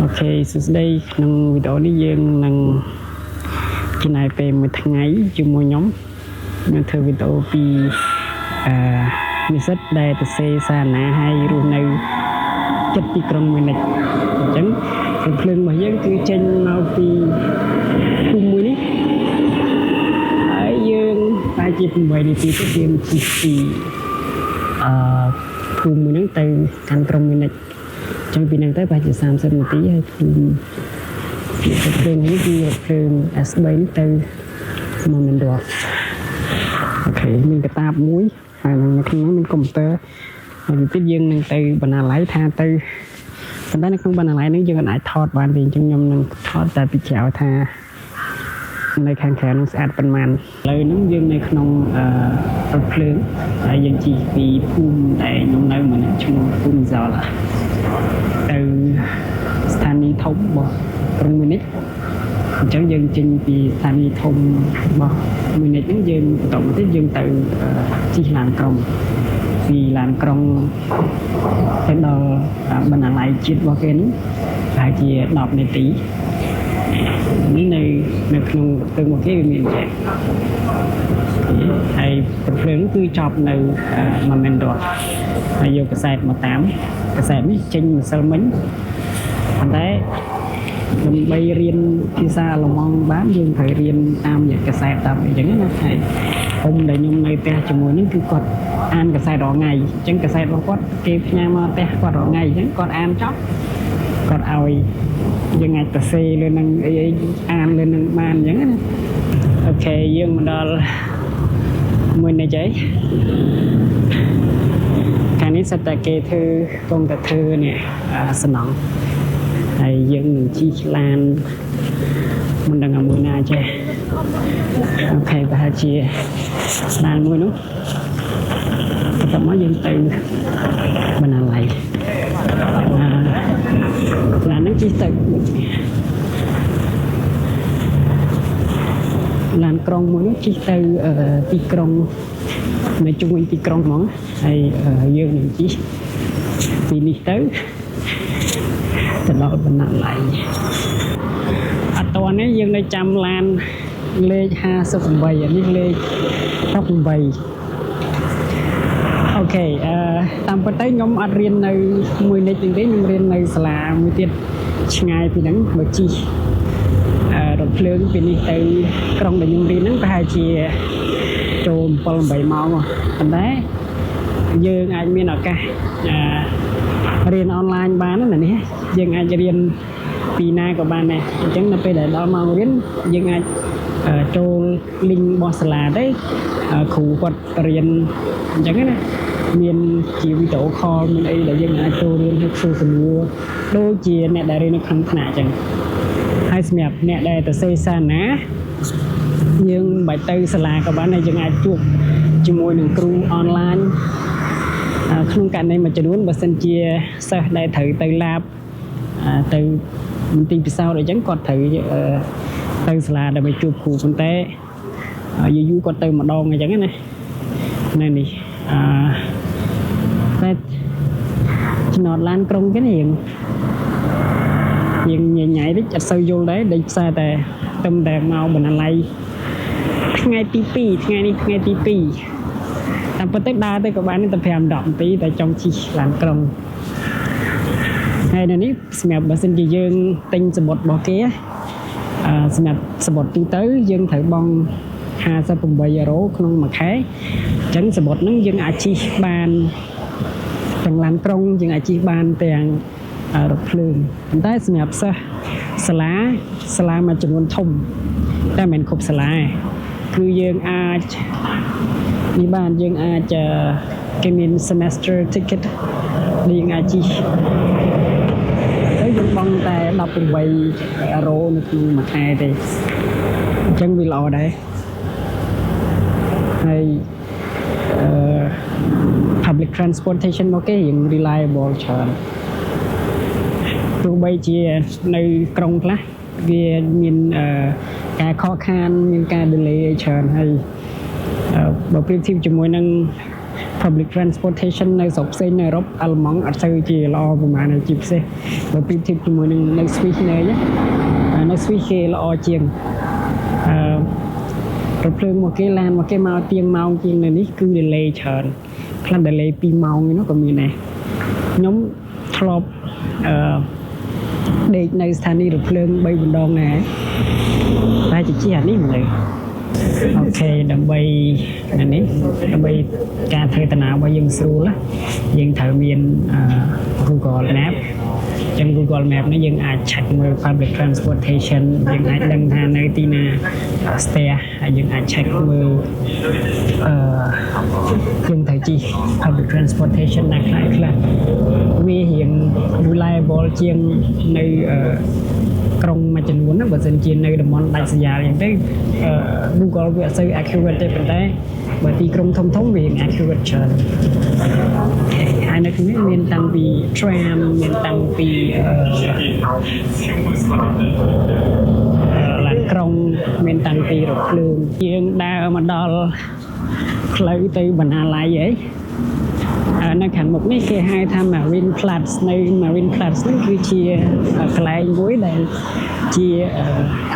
Ok, sau đây trong video này dương năng trên này về một tháng ngày chung một nhóm nhưng thưa video vì mình rất đầy từ xe xa nạ hay rồi này chất bị trong mình này chẳng thường thường mà dân cứ trên mau vì cùng với ní ở dương ta chỉ cùng vậy thì cái tiền chỉ cùng với những từ thành trong mình này trong vì năng tới ba chỉ sản xuất một tí hay thường những gì thường S7 từ mà mình được ok mình cái tab muối hay là cái nó mình computer mình tiếp dương năng từ bản nào lấy tha từ bản đó nó không bản nào lấy nếu dương lại thọt bản thì trong nhom năng thọt tại bị chảo thaในខាងក្រៅនឹងស្អាតប៉ុន្មានឥឡូវហ្នឹងយើងនៅក្នុងរថភ្លើងហើយយើងជិះពីភូមិដែលខ្ញុំនៅម្នាក់ឈ្មោះភូមិសលទៅស្ថានីយ៍ធំរបស់ក្រុងមីនិចអញ្ចឹងយើងចេញពីស្ថានីយ៍ធំរបស់មីនិចហ្នឹងយើងបន្តមកទៀតយើងទៅជិះឡានក្រុងពីឡានក្រុងទៅដល់បណ្ណាល័យជាតិរបស់គេហ្នឹងប្រហែលជា10នាទីនេះនៅក្នុងទៅមកគេវាមានចែកហើយប្រភ្លើងគឺចប់នៅមួយមែនរត់ហើយយកកាសែតមកតាមកាសែតនេះចេញម្សិលមិញប៉ុន្តែដើម្បីរៀនភាសាអាល្លឺម៉ង់បានយើងត្រូវរៀនតាមរយៈកាសែតតាមអីចឹងណាហើយអ៊ំដែលខ្ញុំនៅផ្ទះជាមួយនេះគឺគាត់អានកាសែតរាល់ថ្ងៃអញ្ចឹងកាសែតរបស់គាត់គេផ្ញើមកផ្ទះគាត់រាល់ថ្ងៃអញ្ចឹងគាត់អានចប់គាត់ឲ្យយើងអាចទៅសេលើនឹងអីអានលើនឹងបានអញ្ចឹងណាអូខេយើងមកដល់មួយនេះចៃខាងនេះសិតតែគេធ្វើកុំតែធ្វើនេះសំណងហើយយើងនឹងជិះឡានមិនដឹងមួយណាចេះអូខេប្រហែលជាឡានមួយនោះតែមកយើងទៅបណ្ណាល័យឡាននឹងជិះទៅឡានក្រុងមួយនោះជិះទៅទីក្រុងនៅជុំវិញទីក្រុងហ្មងហើយយើងនឹងជិះពីនេះទៅដល់បណ្ណាល័យអត់តនេះយើងនៅចាំឡានលេខ58អានេះលេខ18អូខេតាមពិតទៅខ្ញុំអត់រៀននៅមួយនិចទេខ្ញុំរៀននៅសាលាមួយទៀតឆ្ងាយពីហ្នឹងបើជិះរថភ្លើងពីនេះទៅក្រុងដែលខ្ញុំរៀនហ្នឹងប្រហែលជាចូល7-8ម៉ោងប៉ុន្តែយើងអាចមានឱកាសរៀនអនឡាញបានណានេះយើងអាចរៀនពីណាក៏បានដែរអញ្ចឹងនៅពេលដែលដល់ម៉ោងរៀនយើងអាចចូល link របស់សាលាទៅគ្រូគាត់រៀនអញ្ចឹងណាមានជាវីដេអូ call មានអីដែលយើងអាចចូលរៀនឲ្យសួរសំណួរដូចជាអ្នកដែលរៀននៅក្នុងថ្នាក់អញ្ចឹងហើយសម្រាប់អ្នកដែលទៅសេសាណាយើងមិនបាច់ទៅសាលាក៏បានដែរយើងអាចជួបជាមួយនឹងគ្រូអនឡាញក្នុងករណីមួយចំនួនបើសិនជាសិស្សដែលត្រូវទៅឡាបទៅមន្ទីរពិសោធន៍អីចឹងគាត់ត្រូវទៅសាលាដើម្បីជួបគ្រូប៉ុន្តែយូរគាត់ទៅម្ដងអញ្ចឹងណានៅនេះតែចំណតឡានក្រុងគេនេះយើងញ៉ៃតិចអត់សូវយល់ដែរដូចផ្សារតែទៅតែមកបណ្ណាល័យថ្ងៃទី2ថ្ងៃនេះថ្ងៃទី2តាមពិតទៅដើរទៅក៏បានតែ5-10នាទីតែចង់ជិះឡានក្រុងហើយនៅនេះសម្រាប់បើសិនជាយើងទិញសំបុត្ររបស់គេសម្រាប់សំបុត្រទូទៅយើងត្រូវបង់58 ក្នុងមួយខែអញ្ចឹងសំបុត្រហ្នឹងយើងអាចជិះបានទាំងឡានក្រុងយើងអាចជិះបានទាំងរថភ្លើងប៉ុន្តែសម្រាប់សិស្សសាលាមួយចំនួនធំតែមិនគ្រប់សាលាគឺយើងអាចនេះបានយើងអាចគេមាន semester ticket យើងអាចជិះយើងបង់តែ18 នៅក្នុងមួយខែទេអញ្ចឹងវាល្អដែរហើយ public transportation មកគេរៀង reliable ច្រើនទោះបីជានៅក្រុងខ្លះវាមានការខកខានមានការ delay ច្រើនហើយបើប្រៀបធៀបជាមួយនឹង public transportation នៅស្រុកផ្សេងនៅអឺរ៉ុបអាល្លឺម៉ង់អត់សូវជាល្អប្រហែលនៅជាពិសេសបើប្រៀបធៀបជាមួយនឹងនៅ Swiss នៅ Swiss គេល្អជាងរថភ្លើងមកគេឡានមកគេមកទៀងម៉ោងជាងនៅនេះគឺ delay ច្រើនខ្លះ delay 2ម៉ោងនោះក៏មានដែរខ្ញុំធ្លាប់ដេកនៅស្ថានីយ៍រថភ្លើង3បណ្ដងដែរតែជាអានេះមកអូខេដើម្បីនេះដើម្បីការធ្វើដំណើររបស់យើងស្រួលយើងត្រូវមាន Google Map ចឹង Google Map នេះយើងអាច check មើល public transportation យើងអាចដឹងថានៅទីណាស្ទះហើយយើងអាច check មើលយើងត្រូវជិះ public transportation ណាខ្លះវារៀង reliable ជាងនៅក្រុងមួយចំនួនណាបើសិនជានៅតំបន់ដាច់ស្រយាលអញ្ចឹងទៅ Google វាអត់សូវ accurate ទេប៉ុន្តែបើទីក្រុងធំៗវា accurate ច្រើនហើយនៅក្នុងនេះមានតាំងពី tram មានតាំងពីឡានក្រុងមានតាំងពីរថភ្លើងយើងដើរមកដល់ផ្លូវទៅបណ្ណាល័យអីនៅខាងមុខនេះគេហៅថា Marine Platz នៅ Marine Platz នេះគឺជាកន្លែងមួយដែលជា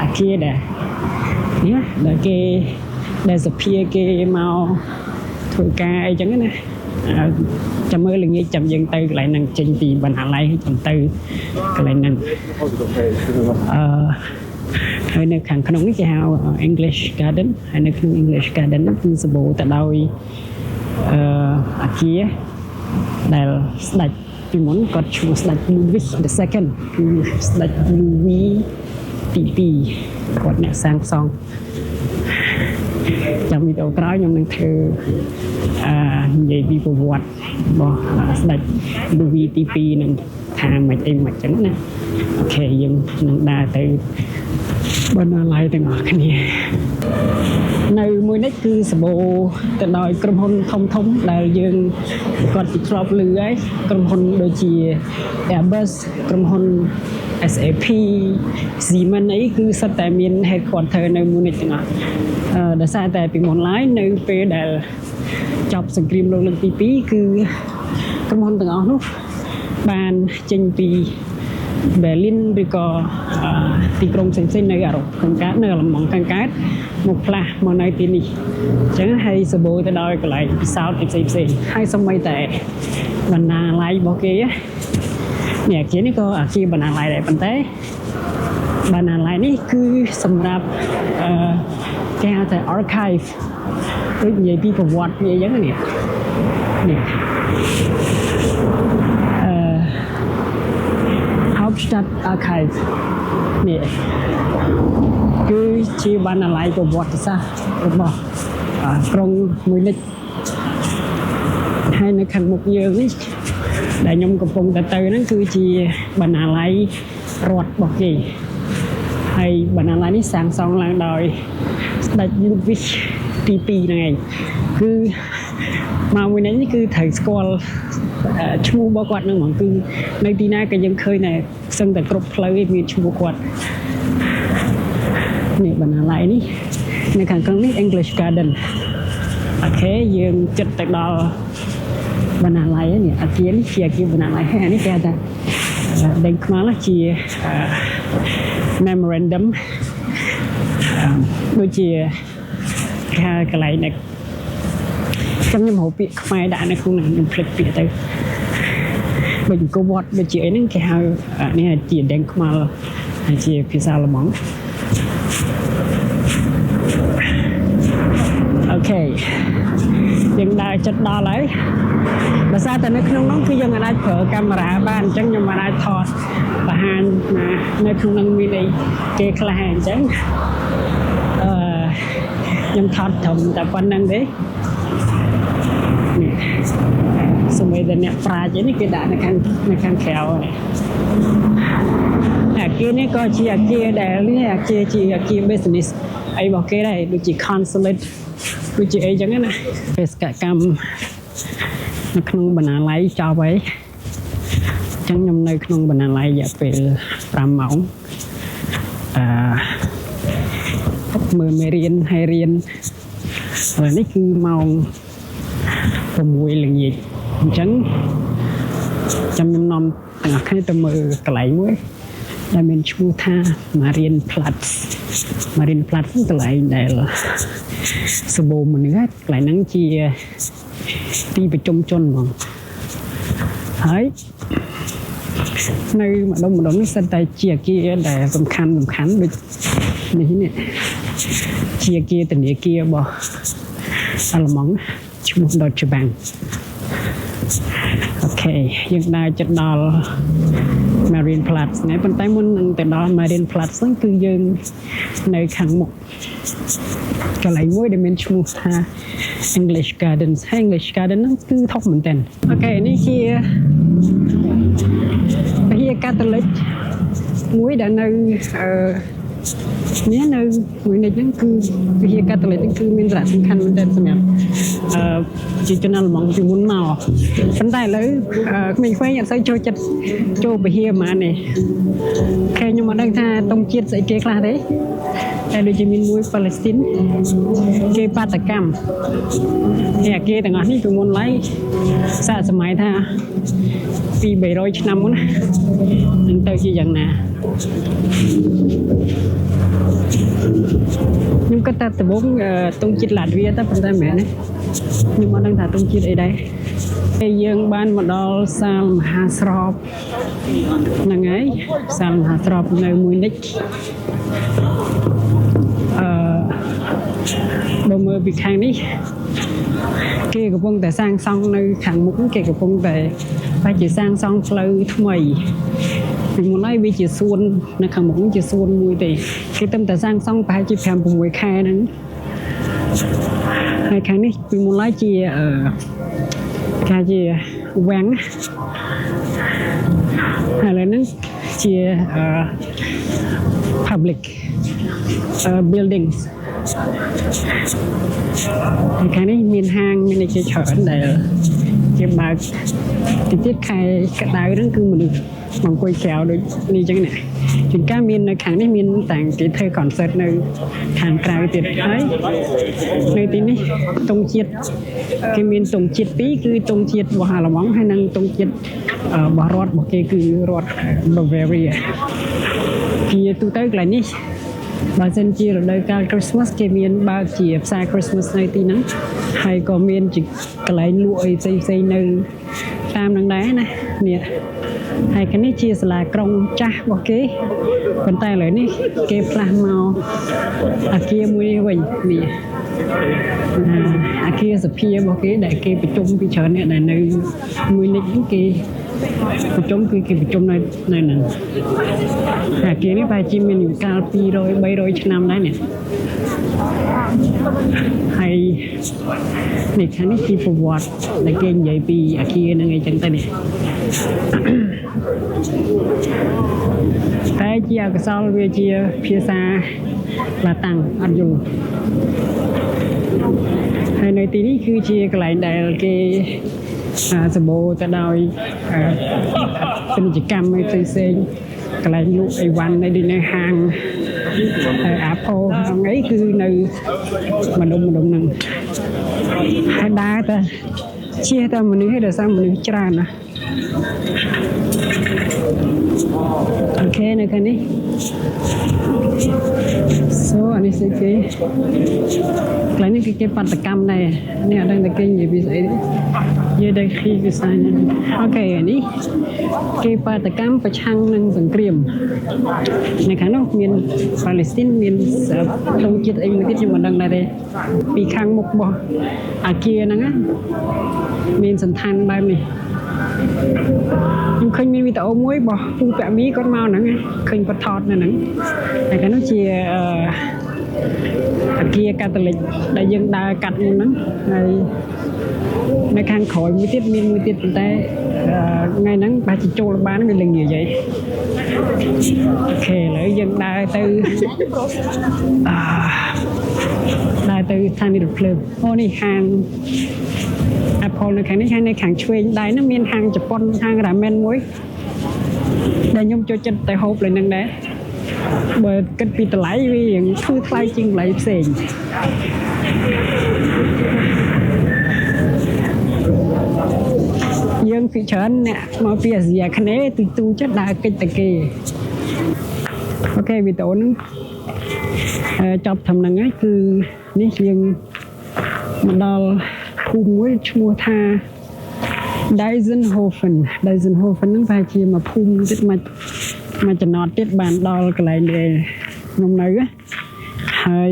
អគារដែលនេះដែលគេដែលសភាគេមកធ្វើការអីចឹងណាចាំមើលល្ងាចចាំយើងទៅកន្លែងហ្នឹងចេញពីបណ្ណាល័យចាំទៅកន្លែងហ្នឹងហើយនៅខាងក្នុងនេះគេហៅ English Garden ហើយនៅក្នុង English Garden ហ្នឹងគឺសម្បូរទៅដោយអគារដែលស្ដេចពីមុនគាត់ឈ្មោះស្ដេច Louis II គឺស្ដេច Louis ទី2គាត់អ្នកសាងសង់ចាំវីដេអូក្រោយខ្ញុំនឹងធ្វើនិយាយពីប្រវត្តិរបស់ស្ដេច Louis ទី2នឹងថាមិនអីមិនចឹងណាអូខេយើងនឹងដើរទៅបណ្ណាល័យទាំងអស់គ្នានៅមួយនេះគឺសម្បូរទៅដោយក្រុមហ៊ុនធំដែលយើងគាត់ធ្លាប់ឮហើយក្រុមហ៊ុនដូចជា Airbus ក្រុមហ៊ុន SAP Siemens អីគឺសុទ្ធតែមាន headquarter នៅមួយនេះទាំងអស់ដោយសារតែពីមុនឡើយនៅពេលដែលចប់សង្គ្រាមលោកលើកទី2គឺក្រុមហ៊ុនទាំងអស់នោះបានចេញពី Berlin ឬក៏ទីក្រុងផ្សេងៗនៅអឺរ៉ុបខាងកើតនៅអាល្លឺម៉ង់ខាងកើតមកផ្លាស់មកនៅទីនេះអញ្ចឹងហើយសម្បូរទៅដោយកន្លែងពិសោធន៍ផ្សេងៗហើយសូម្បីតែបណ្ណាល័យរបស់គេនេះអាគារនេះក៏អាគារបណ្ណាល័យដែរប៉ុន្តែបណ្ណាល័យនេះគឺសម្រាប់គេហៅថា archive ដូចនិយាយពីប្រវត្តិវាអញ្ចឹងនេះHauptstadt Archive នេះគឺជាបណ្ណាល័យប្រវត្តិសាស្ត្ររបស់ក្រុងមួយនេះហើយនៅខាងមុខយើងនេះដែលខ្ញុំកំពុងទៅហ្នឹងគឺជាបណ្ណាល័យរដ្ឋរបស់គេហើយបណ្ណាល័យនេះសាងសង់ឡើងដោយស្ដេច Louis ទី2ហ្នឹងឯងគឺមកមួយនេះគឺត្រូវស្គាល់ឈ្មោះរបស់គាត់ហ្នឹងហ្មងគឺនៅទីណាក៏យើងឃើញតែសឹងតែគ្រប់ផ្លូវមានឈ្មោះគាត់នេះបណ្ណាល័យនេះនៅខាងក្រោមនេះ English Garden អូខេយើងចិត្តទៅដល់បណ្ណាល័យនេះអាគារនេះជាអាគារបណ្ណាល័យហើយនេះគេថាដេញខ្មៅជា memorandum ដូចជាកន្លែងដែលខ្ញុំហៅពាក្យខ្មែរដាក់នៅក្នុងខ្ញុំភ្លេចពាក្យទៅដូចអង្គវត្តដូចជាអីហ្នឹងគេហៅនេះជាដេញខ្មៅជាភាសាអាល្លឺម៉ង់អូខេយើងដើរចិត្តដល់ហើយដោយសារតែនៅក្នុងនោះគឺយើងអាចប្រើកាមេរ៉ាបានអញ្ចឹងខ្ញុំអាចថតបង្ហាញនៅក្នុងនោះមានអីគេខ្លះអញ្ចឹងខ្ញុំថតត្រឹមតែប៉ុណ្្នឹងទេសម្រាប់តែអ្នកប្រាជ្ញនេះគេដាក់នៅខាងក្រៅអាគារនេះក៏ជាអាគារដែលនេះអាគារជាអាគារ business អីរបស់គេដែរដូចជា consulate ដូចជាអីចឹងណាបេសកកម្មនៅក្នុងបណ្ណាល័យចប់ហើយអញ្ចឹងខ្ញុំនៅក្នុងបណ្ណាល័យរយៈពេល5ម៉ោងមើលមេរៀនហើយរៀនឥឡូវនេះគឺម៉ោង 6ល្ងាចអញ្ចឹងចាំខ្ញុំនាំទាំងអស់គ្នាទៅមើលកន្លែងមួយដែលមានឈ្មោះថា Marine Platz កន្លែងដែលសម្បូរមនុស្សកន្លែងហ្នឹងជាទីប្រជុំជនហ្មងហើយនៅម្ដុំនេះសិតតែជាអគារដែលសំខាន់ដូចនេះជាអគារធនាគាររបស់អាល្លឺម៉ង់ឈ្មោះ Deutsche Bank អូខេយើងដើរចិត្តដល់ Marine Platz នេះប៉ុន្តែមុននឹងទៅដល់ Marine Platz ហ្នឹងគឺយើងនៅខាងមុខកន្លែងមួយដែលមានឈ្មោះថា English Garden ហ្នឹងគឺធំមែនតើអូខេនេះជាវិហារកាតូលិកមួយដែលនៅនេះនៅមួយនេះហ្នឹងគឺវិហារកាតូលិកហ្នឹងគឺមានសារៈសំខាន់មែនទែនសម្រាប់ជាជនអាល្លឺម៉ង់ពីមុនមកប៉ុន្តែឥឡូវក្មេងៗអត់សូវចូលចិត្តចូលវិហារហ្មងនេះខែខ្ញុំមិនដឹងថាតុងជាតិស្អីគេខ្លះទេតែដូចជាមានមួយប៉ាឡេស្ទីនគេបាតកម្មនេះអាគារទាំងអស់នេះពីមុនឡើយសាកសម័យថាពី300ឆ្នាំមុននឹងទៅជាយ៉ាងណាខ្ញុំគិតថាដំបូងតុងជាតិឡាតវីតែប៉ុន្តែមែនទេខ្ញុំអត់ដឹងថាតុងជាតិអីដែរហើយយើងបានមកដល់សាលមហាស្រពហ្នឹងហើយសាលមហាស្រពនៅមួយនិចបើមើលពីខាងនេះគេកំពុងតែសាងសង់នៅខាងមុខគេកំពុងតែបែរជាសាងសង់ផ្លូវថ្មីពីមុនហើយវាជាសួននៅខាងមុខនេះជាសួនមួយទេគេតែសាងសង់ប្រហែលជា 5-6 ខែហ្នឹងហើយខាងនេះពីមុនហើយជាគេជាវាំងហើយឥឡូវហ្នឹងជា public buildings ហើយខាងនេះមានហាងមានអីជាច្រើនដែលជាបើកទីខែក្តៅហ្នឹងគឺមនុស្សមកអង្គុយក្រៅដូចនេះអញ្ចឹងណាជួនកាលមាននៅខាងនេះមានតែគេធ្វើ concert នៅខាងក្រៅទៀតហើយនៅទីនេះតុងជាតិគេមានតុងជាតិ2គឺតុងជាតិរបស់អាល្លឺម៉ង់ហើយនិងតុងជាតិរបស់រដ្ឋរបស់គេគឺរដ្ឋ Bavaria ជាទូទៅកន្លែងនេះបើសិនជារដូវកាល Christmas គេមានបើកជាផ្សារ Christmas នៅទីហ្នឹងហើយក៏មានជាកន្លែងលក់អីផ្សេងនៅតាមនឹងដែរណានេះហើយខាងនេះជាសាលាក្រុងចាស់របស់គេប៉ុន្តែឥឡូវនេះគេផ្លាស់មកអាគារមួយនេះវិញនេះអាគារសភារបស់គេដែលគេប្រជុំពីច្រើនអ្នកដែលនៅមួយនេះគេប្រជុំគឺគេប្រជុំនៅហ្នឹងអាគារនេះប្រហែលជាមានអាយុកាល200-300ឆ្នាំដែរនេះហើយនេះខាងនេះជាប្រវត្តិដែលគេនិយាយពីអាគារហ្នឹងអីចឹងទៅនេះតែជាអក្សរវាជាភាសាឡាតាំងអត់យល់ហើយនៅទីនេះគឺជាកន្លែងដែលគេសម្បូរទៅដោយពាណិជ្ជកម្មផ្សេងកន្លែងលក់អីវ៉ាន់នៅហាងApple ហ្នឹងអីគឺនៅម្ដុំហ្នឹងហើយដើរតែជិះតែមនុស្សឯងដោយសារមនុស្សច្រើនណាអូខេនៅខាងនេះអានេះស្អីគេកន្លែងនេះគេបាតកម្មដែរនេះអត់ដឹងតែគេនិយាយពីស្អីទេនិយាយតែឃីវិសាហ្នឹងអូខេនេះគេបាតកម្មប្រឆាំងនឹងសង្គ្រាមនៅខាងនោះមានប៉ាឡេស្ទីនមានតុងជាតិអីមួយទៀតខ្ញុំមិនដឹងដែរទេពីខាងមុខរបស់អាគារហ្នឹងមានសន្តានបែបនេះខ្ញុំឃើញមានវីដេអូមួយរបស់ពូពាក់មីគាត់មកហ្នឹងឃើញគាត់ថតនៅហ្នឹងតែកាលនោះជាអាគារកាតូលិកដែលយើងដើរកាត់មុនហ្នឹងហើយនៅខាងក្រោយមួយទៀតមានមួយទៀតប៉ុន្តែថ្ងៃហ្នឹងបើជិះចូលបានវាល្ងាចហើយអូខេឥឡូវយើងដើរទៅស្ថានីយ៍រថភ្លើងអូនេះហាង Apple នៅខាងនេះហើយនៅខាងឆ្វេងដៃនោះមានហាងជប៉ុនហាងរ៉ាមែនមួយដែលខ្ញុំចូលចិត្តតែហូបលើនឹងដែរបើគិតពីតម្លៃវារៀងធូរថ្លៃជាងតម្លៃផ្សេង យើងពីច្រើនអ្នកមកពីអាស៊ីអាគ្នេយ៍ទូចិត្តដើរកិច្ចតែគេអូខេវីដេអូហ្នឹងចប់ត្រឹមហ្នឹងហើយគឺនេះយើងមកដល់ភូមិមួយឈ្មោះថា Deisenhofen ហ្នឹងប្រហែលជាមួយភូមិទៀតមកចំណតទៀតបានដល់កន្លែងដែលខ្ញុំនៅហើយ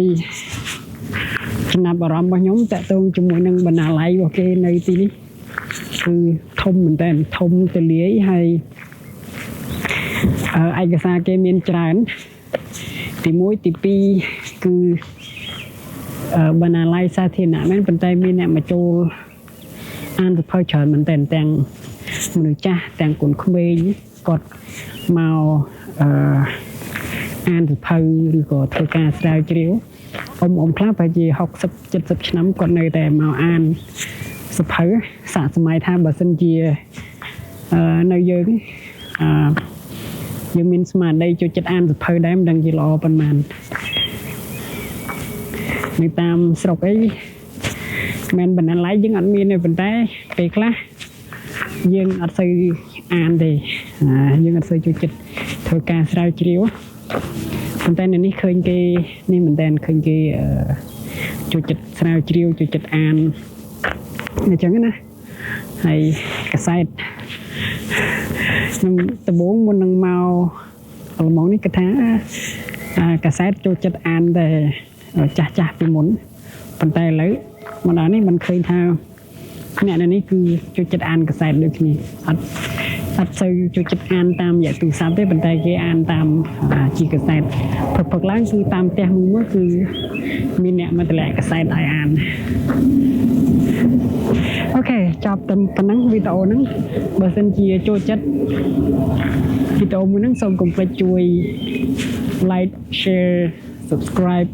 ចំណាប់អារម្មណ៍របស់ខ្ញុំតាក់ទងជាមួយនឹងបណ្ណាល័យរបស់គេនៅទីនេះគឺធំមែនតើធំទូលាយហើយឯកសារគេមានច្រើនទី1ទី2គឺបណ្ណាល័យសាធារណៈមែនប៉ុន្តែមានអ្នកមកចូលអានសភៅច្រើនមែនតើទាំងមនុស្សចាស់ទាំងកូនក្មេងគាត់មកអានសភៅឬក៏ធ្វើការស្រាវជ្រាវអ៊ំខ្លះប្រហែលជា60 70ឆ្នាំគាត់នៅតែមកអានសភៅសាកសម័យថាបើសិនជានៅយើងមានស្មារតីចូលចិត្តអានសភៅដែរមិនដឹងជាល្អប៉ុន្មាននៅតាមស្រុកអីមិនបណ្ណាល័យយើងអត់មានទេប៉ុន្តែពេលខ្លះយើងអត់សូវអានទេយើងអត់សូវចូលចិត្តធ្វើការស្រាវជ្រាវប៉ុន្តែនៅនេះឃើញគេនេះមែនតើឃើញគេចូលចិត្តស្រាវជ្រាវចូលចិត្តអានអញ្ចឹងណាហើយកសែតខ្ញុំដំបូងមុននឹងមកល្មងនេះគេថាកសែតចូលចិត្តអានតែចាស់ពីមុនប៉ុន្តែឥឡូវមកដល់នេះមិនឃើញថាអ្នកនេះគឺចូលចិត្តអានកសែតដូចគ្នាអត់សូវចូលចិត្តអានតាមរយៈទូរស័ព្ទទេប៉ុន្តែគេអានតាមជាកសែតព្រឹកឡើងគឺតាមផ្ទះមួយគឺមានអ្នកមកតម្លាក់កសែតឲ្យអានអូខេចប់តែប៉ុណ្ណឹងវីដេអូហ្នឹងបើសិនជាចូលចិត្តវីដេអូមួយហ្នឹងសូមកុំភ្លេចជួយ like share subscribe